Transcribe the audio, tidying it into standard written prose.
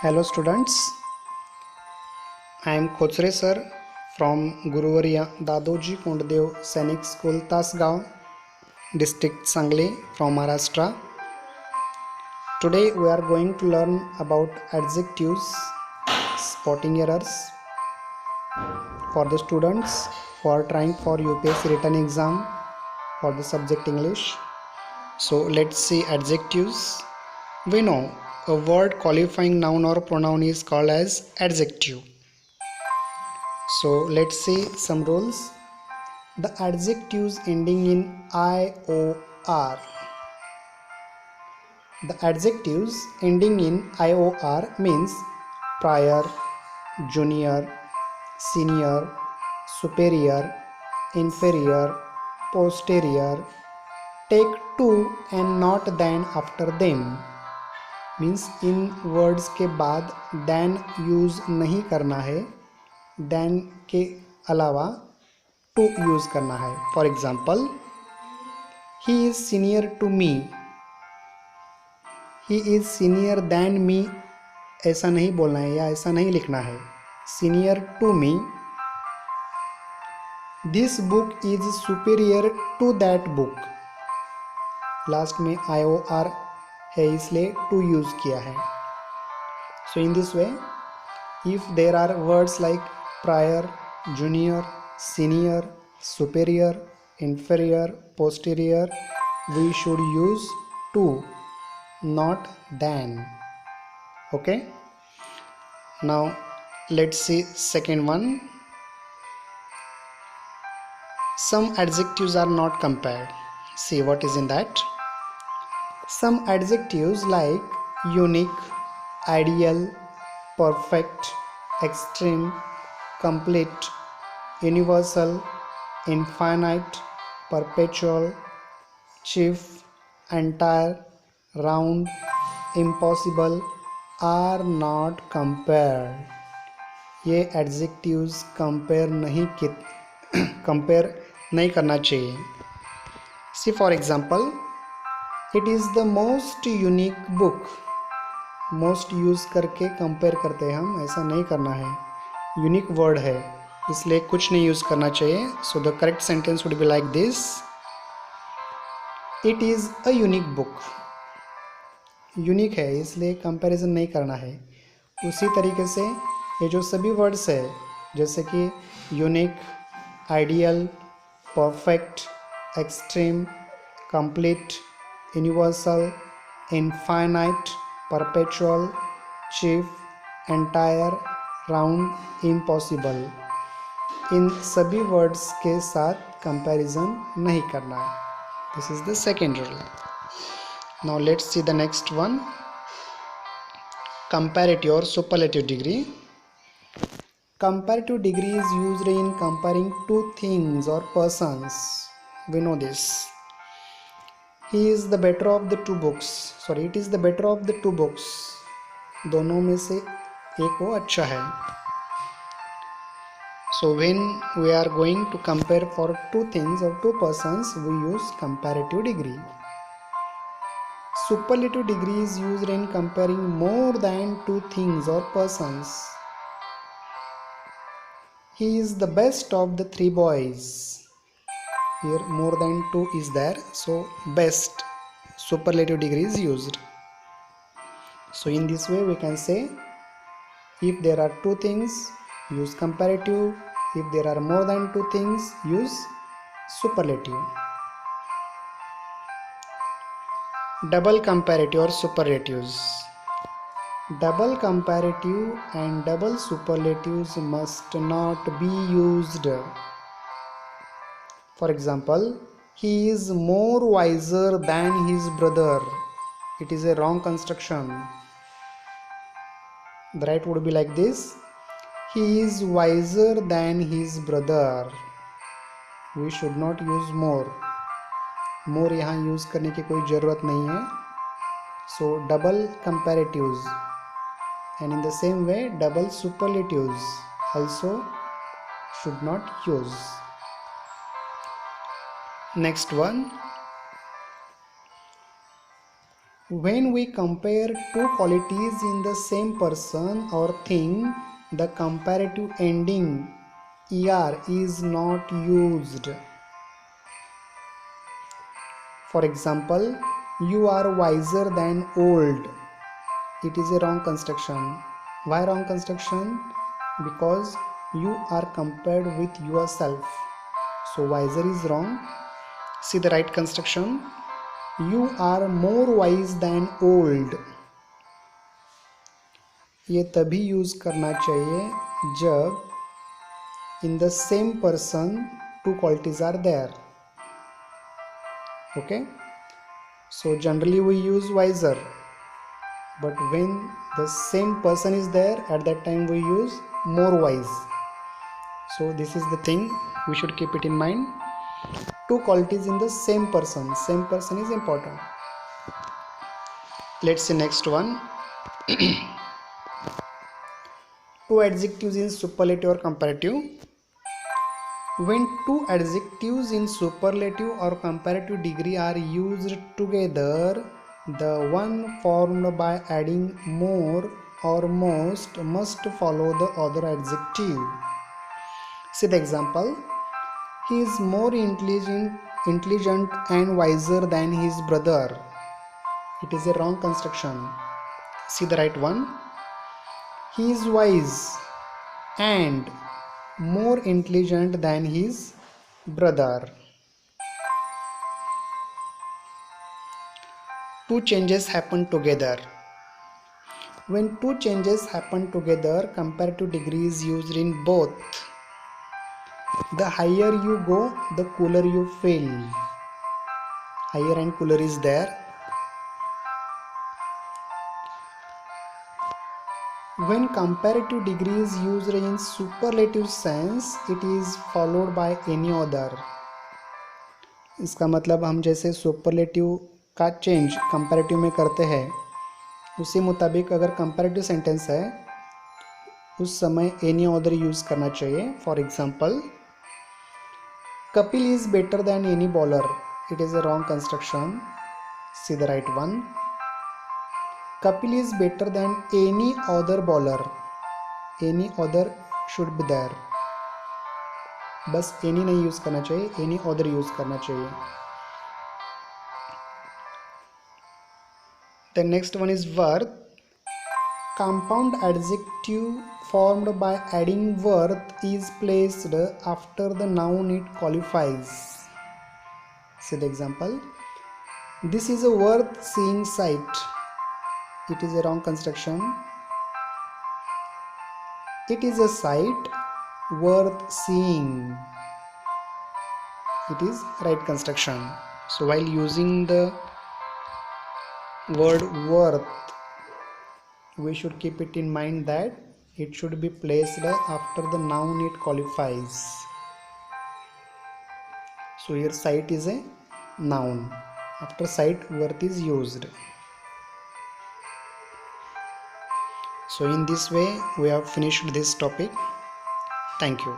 Hello students, I am Khochre sir from Guruvarya Dadoji Konddev Sainik School Tasgaon, district Sangli from Maharashtra. Today we are going to learn about adjectives, spotting errors for the students who are trying for UPSC written exam for the subject English. So let's see adjectives. We know a word qualifying noun or pronoun is called as adjective. So let's see some rules. The adjectives ending in IOR. The adjectives ending in IOR means prior, junior, senior, superior, inferior, posterior. Take to and not than after them. Means in words के बाद than use नहीं करना है, than के अलावा to use करना है. For example, he is senior to me, he is senior than me ऐसा नहीं बोलना है या ऐसा नहीं लिखना है. Senior to me. This book is superior to that book. Last में IOR है इसलिए टू यूज़ किया है. So in this way if there are words like prior, junior, senior, superior, inferior, posterior, we should use to, not than. Okay, now let's see second one. Some adjectives are not compared. See what is in that. Some adjectives like unique, ideal, perfect, extreme, complete, universal, infinite, perpetual, chief, entire, round, impossible are not compared. ये adjectives compare नहीं करना चाहिए. See for example, it is the most unique book. most use करके compare करते हैं हम, ऐसा नहीं करना है. यूनिक वर्ड है इसलिए कुछ नहीं यूज़ करना चाहिए. So the correct sentence would be like this. It is a unique book. Unique है इसलिए कंपैरिजन नहीं करना है. उसी तरीके से ये जो सभी वर्ड्स है जैसे कि unique, ideal, perfect, extreme, complete, universal, infinite, perpetual, chief, entire, round, impossible, इन सभी वर्ड्स के साथ कंपैरिजन नहीं करना है. This is the second rule. Now let's see the next one. Comparative और superlative degree. Comparative degree is used in comparing two things और persons. We know this. He is the better of the two books. Sorry, it is the better of the two books. दोनों में से एक वो अच्छा है. So when we are going to compare for two things or two persons, we use comparative degree. Superlative degree is used in comparing more than two things or persons. He is the best of the three boys. Here more than two is there, so best, superlative degree is used. So in this way we can say, if there are two things, use comparative. If there are more than two things, use superlative. Double comparative or superlatives. Double comparative and double superlatives must not be used. For example, he is more wiser than his brother. It is a wrong construction. The right would be like this. He is wiser than his brother. We should not use more. More यहाँ use करने की कोई ज़रूरत नहीं है. So double comparatives and in the same way double superlatives also should not use. Next one. When we compare two qualities in the same person or thing, the comparative ending er is not used. For example, you are wiser than old. It is a wrong construction. Why wrong construction? Because you are compared with yourself. So wiser is wrong. See the right construction. You are more wise than old. ये तभी use करना चाहिए जब in the same person two qualities are there. Okay, so generally we use wiser, but when the same person is there, at that time we use more wise. So this is the thing we should keep it in mind. Two qualities in the same person is important. Let's see next one. Two adjectives in superlative or comparative. When two adjectives in superlative or comparative degree are used together, the one formed by adding more or most must follow the other adjective. See the example. He is more intelligent and wiser than his brother. It is a wrong construction. See the right one. He is wise and more intelligent than his brother. Two changes happen together. When two changes happen together, comparative degree is used in both. The higher you go, the cooler you feel. Higher and cooler is there. When comparative degree is used in superlative sense, it is followed by any other. इसका मतलब हम जैसे superlative का change comparative में करते हैं, उसी मुताबिक अगर कंपैरेटिव सेंटेंस है उस समय एनी अदर यूज करना चाहिए. For example, Kapil is better than any bowler. It is a wrong construction. See the right one. Kapil is better than any other bowler. Any other should be there. बस any नहीं use करना चाहिए, any other use करना चाहिए. The next one is worth. Compound adjective formed by adding worth is placed after the noun it qualifies. See the example. This is a worth seeing sight. It is a wrong construction. It is a sight worth seeing. It is right construction. So while using the word worth, we should keep it in mind that it should be placed after the noun it qualifies. So here sight is a noun. After sight, worth is used. So in this way we have finished this topic. Thank you.